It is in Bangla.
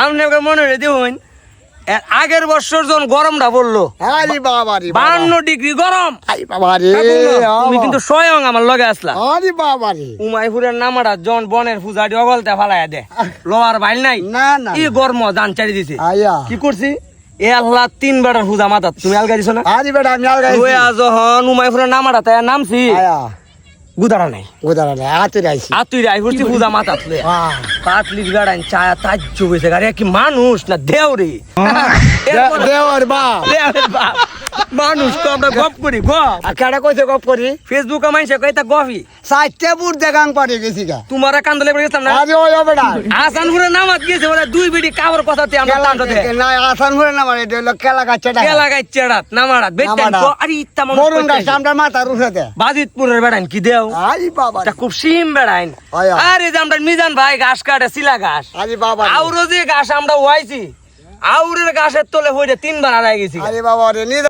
আপনি একবার মনে রেখে দেখুন আগের বছর যখন গরমটা পড়লো 52 ডিগ্রি গরম তুমি কিন্তু স্বয়ং আমার লগে আসলা উমাইপুরের নামাটা জন বনের পূজাটি অগলতে ফালাইয়া দে লোয়ার বাইল নাই কি গরম জান চারি দিছে কি করছি এ আল্লাহ 3 বেটার পূজা মাথা তুমি আলগা দিছো না যখন উমাইপুরের নামাটা তাই নামছি গুদারা নাই আতুই রাই হচ্ছে পূজা মাথা পাতলি গাড়াই চায়া তাজ্য হয়েছে গাড়ি কি মানুষ না দেও রে দেওয়ার বাপ মানুষ তো আমরা গপ করি কেডা কইছে গপ করি ফেসবুকে মাইছে কইতা গফি সাইটে বুট দেগাং পারে গেছি গা তোমার কান্দলে পড়ে গেছাম না আরে ওই বেটা আসানপুরে নামাত গেছে ওরা দুই বিডি কাবর কথাতে আমরা টানতে দে না আসান হরে না মানে দেল কেলা গাছটা কেলা গাইছড়াত নামারাত বেটান তো আরে ইত্তা মন মরুন গাছ আমরা মাথা রুফেতে বাজিতপুরের বেড়ান কি দেও আই বাবা এটা খুব সিম বেড়াইন আরে যে আমরা মিজান ভাই ঘাস কাটে শিলা ঘাস আরে বাবা আউরো যে ঘাস আমরা ওয়াইছি আউরের ঘাসের তলে হইতে 3 বার আড়াই গেছি আরে বাবা রে